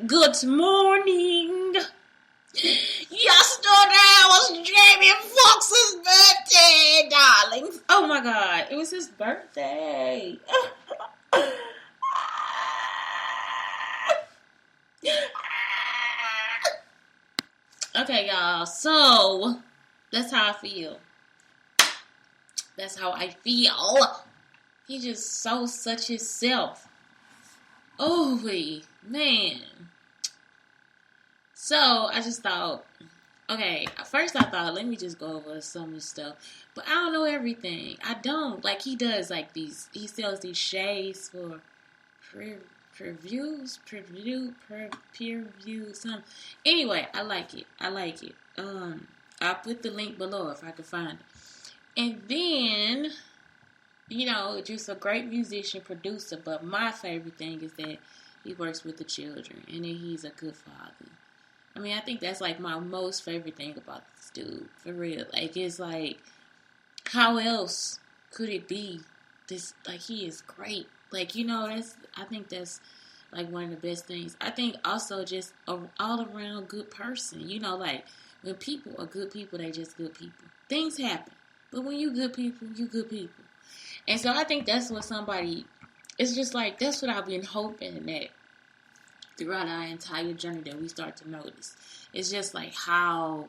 Good morning. Yesterday was Jamie Foxx's birthday, darlings. Oh my God, it was his birthday. Okay, y'all. So that's how I feel. That's how I feel. He just so such himself. Oh, man. So I just thought, okay, at first I thought, let me just go over some of the stuff. But I don't know everything. I don't. Like, he does, like, he sells these shades for peer review, something. Anyway, I like it. I'll put the link below if I can find it. And then, just a great musician, producer. But my favorite thing is that he works with the children. And then he's a good father. I mean, I think that's, like, my most favorite thing about this dude. For real. Like, it's like, how else could it be this? Like, he is great. Like, I think that's, like, one of the best things. I think also just an all-around good person. Like, when people are good people, they just good people. Things happen. But when you good people, you good people. And so I think that's what it's just like, that's what I've been hoping that throughout our entire journey that we start to notice. It's just like how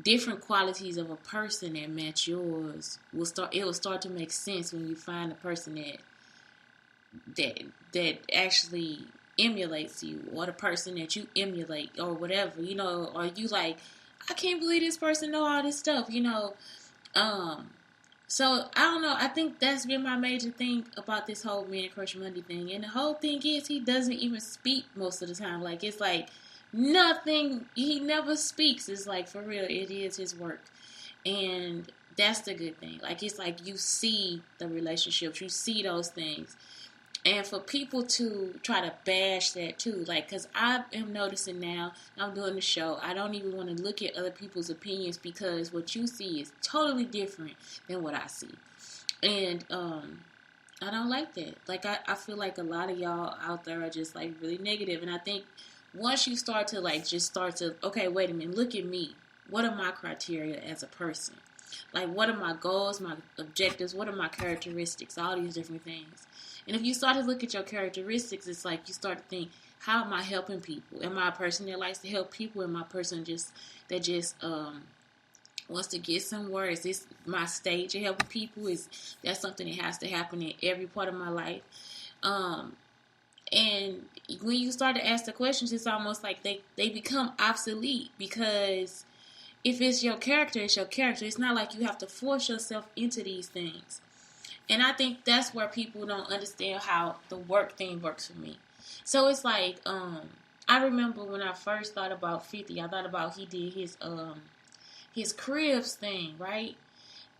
different qualities of a person that match yours will start to make sense when you find a person that actually emulates you, or the person that you emulate, or whatever, or you like, I can't believe this person know all this stuff, So, I don't know. I think that's been my major thing about this whole Man Crush Monday thing. And the whole thing is he doesn't even speak most of the time. Like, it's like nothing. He never speaks. It's like, for real, it is his work. And that's the good thing. Like, it's like you see the relationships. You see those things. And for people to try to bash that too, like, because I am noticing now, I'm doing the show, I don't even want to look at other people's opinions because what you see is totally different than what I see. And I don't like that. Like, I feel like a lot of y'all out there are just, like, really negative. And I think once you start to, like, okay, wait a minute, look at me. What are my criteria as a person? Like, what are my goals, my objectives, what are my characteristics, all these different things. And if you start to look at your characteristics, it's like you start to think, how am I helping people? Am I a person that likes to help people? Am I a person that just wants to get somewhere? Is this my stage of helping people? That's something that has to happen in every part of my life? And when you start to ask the questions, it's almost like they become obsolete, because if it's your character, it's your character. It's not like you have to force yourself into these things. And I think that's where people don't understand how the work thing works for me. So it's like, I remember when I first thought about 50, I thought about he did his cribs thing, right?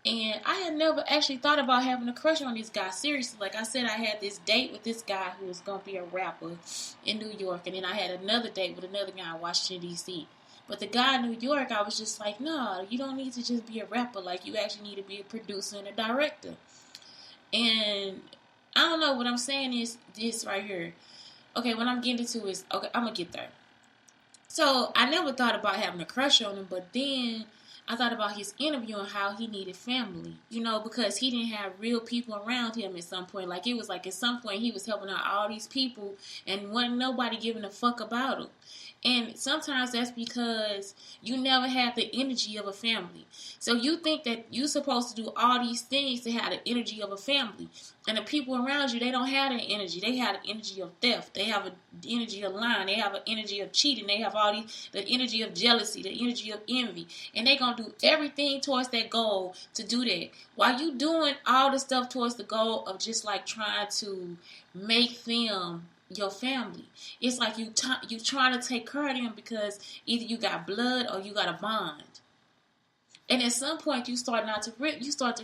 And I had never actually thought about having a crush on this guy. Seriously, like I said, I had this date with this guy who was going to be a rapper in New York. And then I had another date with another guy in Washington, D.C. But the guy in New York, I was just like, no, you don't need to just be a rapper. Like, you actually need to be a producer and a director. And I don't know, what I'm saying is this right here. Okay, what I'm getting into is, okay, I'm going to get there. So, I never thought about having a crush on him, but then I thought about his interview and how he needed family, because he didn't have real people around him at some point. Like, it was like at some point he was helping out all these people and wasn't nobody giving a fuck about him. And sometimes that's because you never had the energy of a family. So you think that you're supposed to do all these things to have the energy of a family. And the people around you, they don't have that energy. They have the energy of theft. They have an energy of lying. They have an energy of cheating. They have the energy of jealousy, the energy of envy. And they're going to do everything towards that goal to do that. While you doing all the stuff towards the goal of just like trying to make them your family. It's like you trying to take care of them because either you got blood or you got a bond. And at some point you start to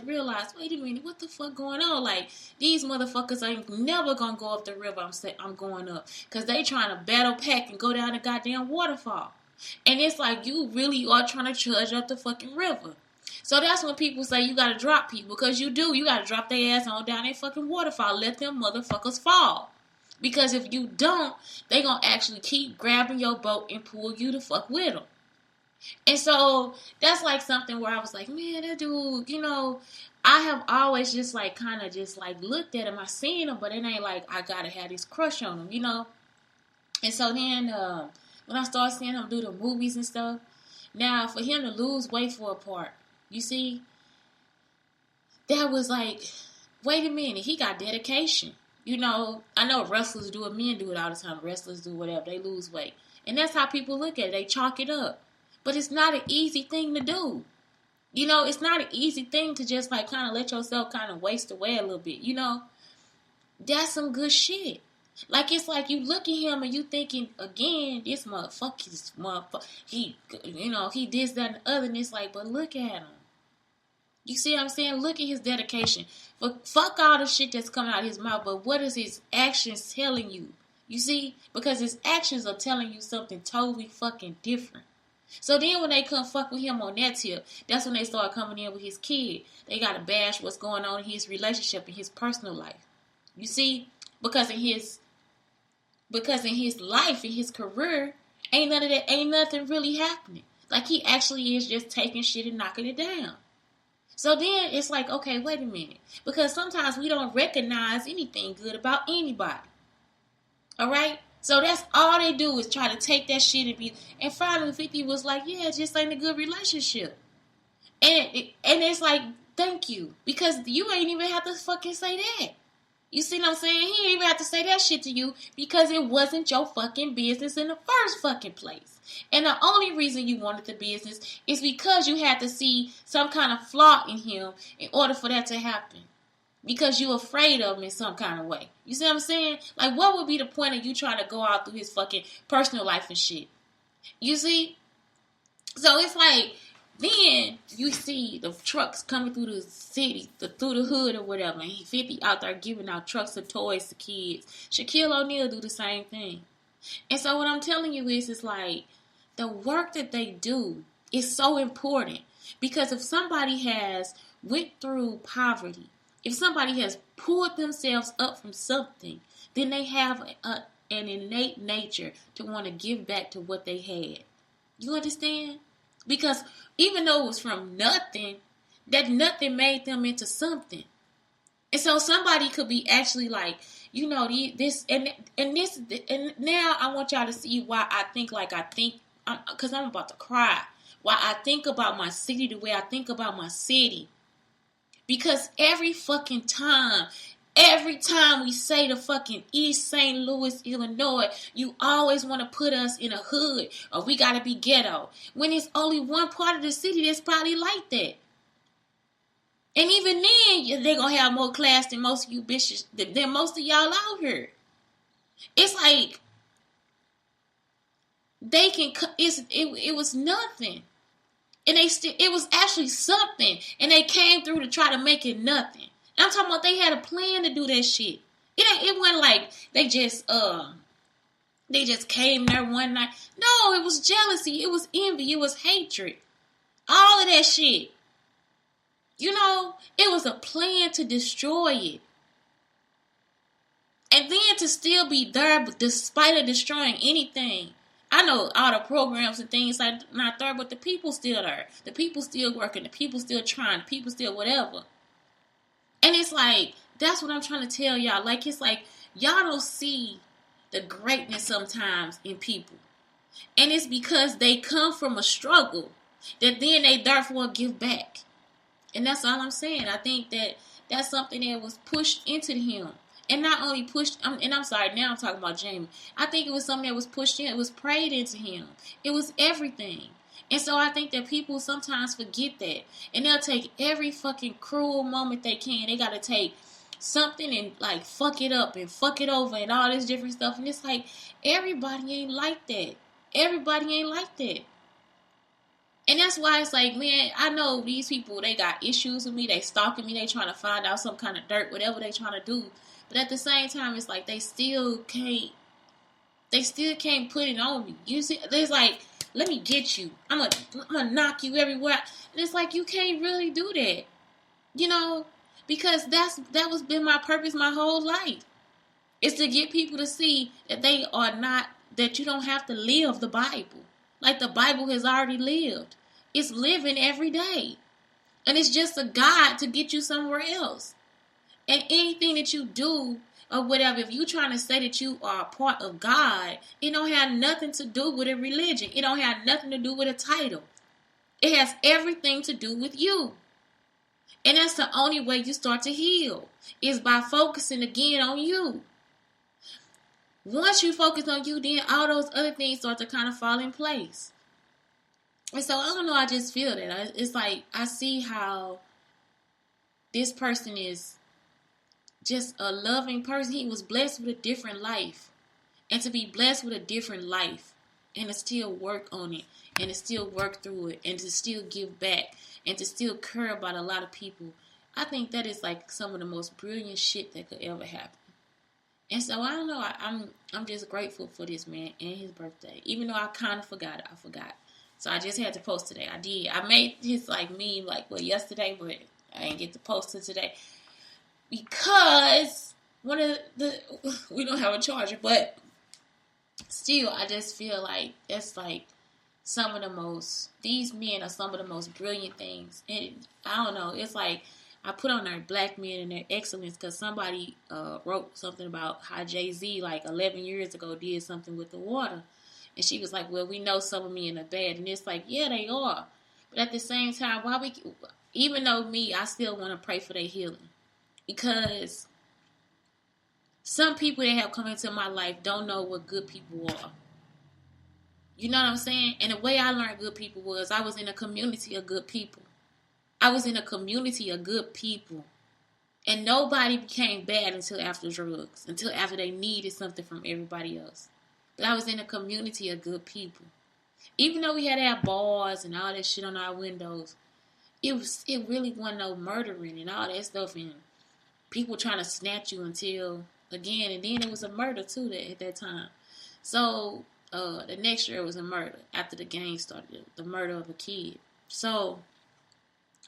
realize, wait a minute, what the fuck going on? Like, these motherfuckers ain't never gonna go up the river I'm going up, because they trying to battle pack and go down the goddamn waterfall. And it's like you really are trying to trudge up the fucking river. So that's when people say you gotta drop people, because you do. You gotta drop their ass on down that fucking waterfall. Let them motherfuckers fall. Because if you don't, they gonna actually keep grabbing your boat and pull you the fuck with them. And so that's like something where I was like, man, that dude, I have always just like kind of just like looked at him. I seen him, but it ain't like I gotta have this crush on him. And so then when I started seeing him do the movies and stuff, now for him to lose weight for a part, you see, that was like, wait a minute, he got dedication. I know wrestlers do it, men do it all the time. Wrestlers do whatever, they lose weight. And that's how people look at it. They chalk it up. But it's not an easy thing to do. It's not an easy thing to just like kind of let yourself kind of waste away a little bit. That's some good shit. Like, it's like you look at him and you thinking, again, this motherfucker, he this, that, and the other. And it's like, but look at him. You see what I'm saying? Look at his dedication. Fuck all the shit that's coming out of his mouth, but what is his actions telling you? You see? Because his actions are telling you something totally fucking different. So then when they come fuck with him on that tip, that's when they start coming in with his kid. They gotta bash what's going on in his relationship, in his personal life. You see? Because in his life, in his career, ain't nothing really happening. Like, he actually is just taking shit and knocking it down. So then it's like, okay, wait a minute. Because sometimes we don't recognize anything good about anybody. Alright? So that's all they do is try to take that shit and finally 50 was like, yeah, it just ain't a good relationship. And it's like, thank you. Because you ain't even have to fucking say that. You see what I'm saying? He ain't even have to say that shit to you because it wasn't your fucking business in the first fucking place. And the only reason you wanted the business is because you had to see some kind of flaw in him in order for that to happen. Because you're afraid of him in some kind of way. You see what I'm saying? Like, what would be the point of you trying to go out through his fucking personal life and shit? You see? So it's like, then you see the trucks coming through the city, through the hood or whatever, and 50 out there giving out trucks of toys to kids. Shaquille O'Neal do the same thing. And so what I'm telling you is, it's like, the work that they do is so important. Because if somebody has went through poverty, if somebody has pulled themselves up from something, then they have an innate nature to want to give back to what they had. You understand? Because even though it was from nothing, that nothing made them into something. And so somebody could be actually like, this and now I want y'all to see why I think like I think, because I'm about to cry. Why I think about my city the way I think about my city. Because every time we say the fucking East St. Louis, Illinois, you always want to put us in a hood or we got to be ghetto. When it's only one part of the city that's probably like that. And even then, they're going to have more class than most of you bitches, than most of y'all out here. It's like, it was nothing. And it was actually something. And they came through to try to make it nothing. And I'm talking about they had a plan to do that shit. It wasn't like they just came there one night. No, it was jealousy. It was envy. It was hatred. All of that shit. It was a plan to destroy it. And then to still be there despite of destroying anything. I know all the programs and things like not there, but the people still there. The people still working. The people still trying. The people still whatever. And it's like, that's what I'm trying to tell y'all. Like, it's like, y'all don't see the greatness sometimes in people. And it's because they come from a struggle that then they therefore give back. And that's all I'm saying. I think that that's something that was pushed into him. And not only pushed, and I'm sorry, now I'm talking about Jamie. I think it was something that was pushed in. It was prayed into him. It was everything. And so I think that people sometimes forget that. And they'll take every fucking cruel moment they can. They got to take something and like fuck it up and fuck it over and all this different stuff. And it's like, everybody ain't like that. Everybody ain't like that. And that's why it's like, man, I know these people, they got issues with me. They stalking me. They trying to find out some kind of dirt, whatever they trying to do. But at the same time, it's like they still can't put it on me. You see, there's like, let me get you. I'm gonna knock you everywhere. And it's like, you can't really do that. Because that was been my purpose my whole life. It's to get people to see that they are not, that you don't have to live the Bible. Like the Bible has already lived. It's living every day. And it's just a guide to get you somewhere else. And anything that you do or whatever, if you're trying to say that you are a part of God, it don't have nothing to do with a religion. It don't have nothing to do with a title. It has everything to do with you. And that's the only way you start to heal, is by focusing again on you. Once you focus on you, then all those other things start to kind of fall in place. And so, I don't know, I just feel that. It's like, I see how this person is just a loving person. He was blessed with a different life. And to be blessed with a different life and to still work on it and to still work through it and to still give back and to still care about a lot of people, I think that is like some of the most brilliant shit that could ever happen. And so, I don't know, I'm just grateful for this man and his birthday. Even though I kind of forgot it, I forgot. So I just had to post today. I did. I made his like meme yesterday, but I didn't get to post it today because we don't have a charger. But still, I just feel like that's like these men are some of the most brilliant things. And I don't know, it's like I put on their black men and their excellence because somebody wrote something about how Jay-Z like 11 years ago did something with the water. And she was like, well, we know some of men are bad. And it's like, yeah, they are. But at the same time, even though I still want to pray for their healing. Because some people that have come into my life don't know what good people are. You know what I'm saying? And the way I learned good people was I was in a community of good people. And nobody became bad until after drugs. Until after they needed something from everybody else. But I was in a community of good people. Even though we had our bars and all that shit on our windows, it really wasn't no murdering and all that stuff and people trying to snatch you until again, and then it was a murder too at that time. So the next year it was a murder after the gang started, the murder of a kid. So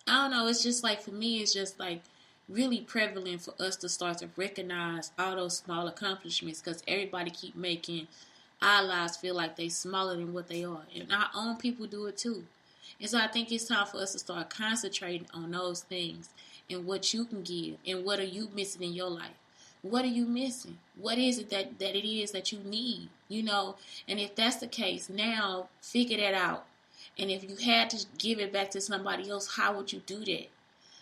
I don't know, it's just like for me it's just like really prevalent for us to start to recognize all those small accomplishments because everybody keep making our lives feel like they smaller than what they are. And our own people do it too. And so I think it's time for us to start concentrating on those things and what you can give and what are you missing in your life. What are you missing? What is it that it is that you need? You know, and if that's the case, now figure that out. And if you had to give it back to somebody else, how would you do that?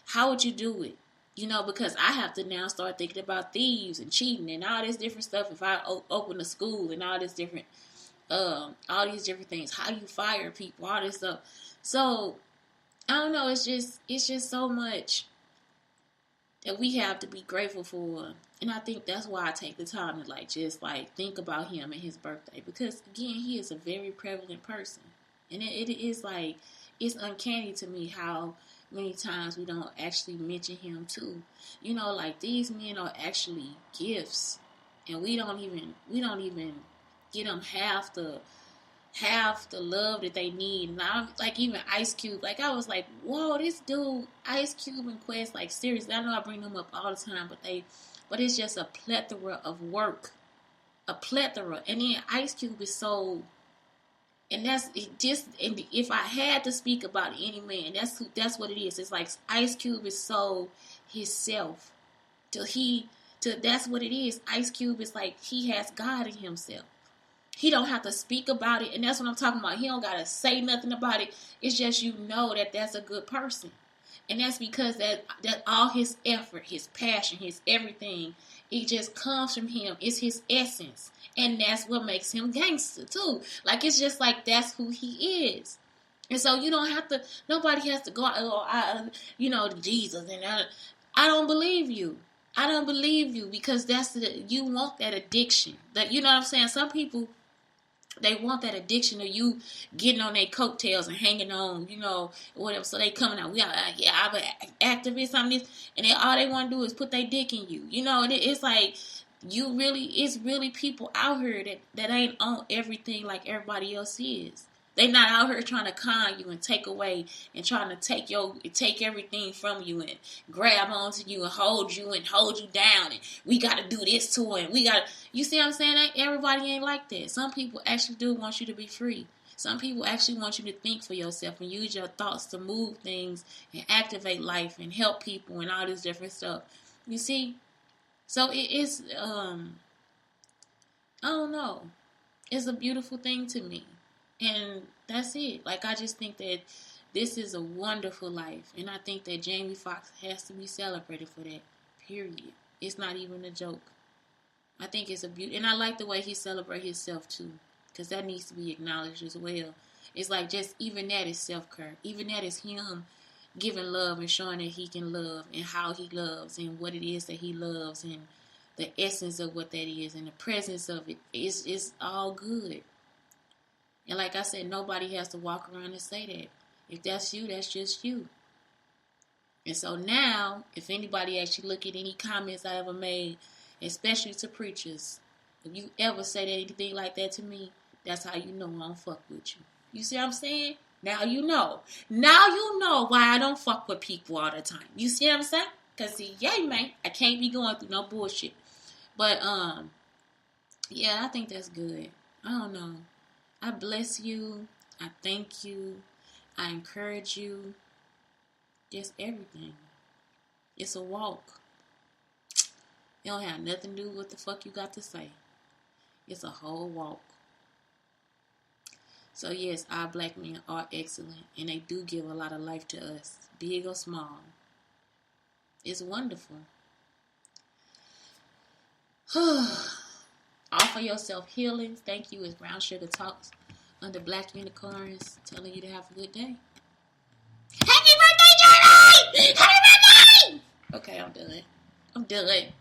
How would you do it? You know, because I have to now start thinking about thieves and cheating and all this different stuff. If I open a school and all these different things, how do you fire people, all this stuff. So I don't know. It's just so much that we have to be grateful for, and I think that's why I take the time to just think about him and his birthday because again, he is a very prevalent person, and it is like it's uncanny to me how many times we don't actually mention him too. You know, like these men are actually gifts, and we don't even get them half the love that they need. And I like even Ice Cube. Like I was like, whoa, this dude Ice Cube and Quest. Like seriously, I know I bring them up all the time, but it's just a plethora of work, a plethora. And then Ice Cube is so. And that's it just. And if I had to speak about any man, that's what it is. It's like Ice Cube is so himself. That's what it is. Ice Cube is like he has God in himself. He don't have to speak about it, and that's what I'm talking about. He don't gotta say nothing about it. It's just that that's a good person, and that's because that all his effort, his passion, his everything, it just comes from him. It's his essence. And that's what makes him gangster, too. Like, it's just like that's who he is. And so you don't have to, nobody has to go, Jesus. And I don't believe you. I don't believe you because you want that addiction. That, you know what I'm saying? Some people, they want that addiction of you getting on their coattails and hanging on, whatever. So they coming out, I'm an activist on this. And all they want to do is put their dick in you. And it's like, it's really people out here that ain't on everything like everybody else is. They not out here trying to con you and take away and trying to take everything from you and grab onto you and hold you down and we got to do this to her and we got to, you see what I'm saying? Everybody ain't like that. Some people actually do want you to be free. Some people actually want you to think for yourself and use your thoughts to move things and activate life and help people and all this different stuff. You see? So it is, I don't know. It's a beautiful thing to me. And that's it. Like, I just think that this is a wonderful life. And I think that Jamie Foxx has to be celebrated for that. Period. It's not even a joke. I think it's a beauty. And I like the way he celebrates himself, too. Because that needs to be acknowledged as well. It's like just even that is self-care. Even that is him giving love and showing that he can love and how he loves and what it is that he loves and the essence of what that is and the presence of it. It's all good. And like I said, nobody has to walk around and say that. If that's you, that's just you. And so now, if anybody actually look at any comments I ever made, especially to preachers, if you ever say anything like that to me, that's how you know I don't fuck with you. You see what I'm saying? Now you know. Now you know why I don't fuck with people all the time. You see what I'm saying? Because, see, yeah, man, I can't be going through no bullshit. But, yeah, I think that's good. I don't know. I bless you. I thank you. I encourage you. Just everything. It's a walk. It don't have nothing to do with what the fuck you got to say. It's a whole walk. So yes, our black men are excellent. And they do give a lot of life to us. Big or small. It's wonderful. Offer yourself healing. Thank you. It's Brown Sugar Talks under Black Unicorns. Telling you to have a good day. Happy birthday, Jerry! Happy birthday! Okay, I'm done.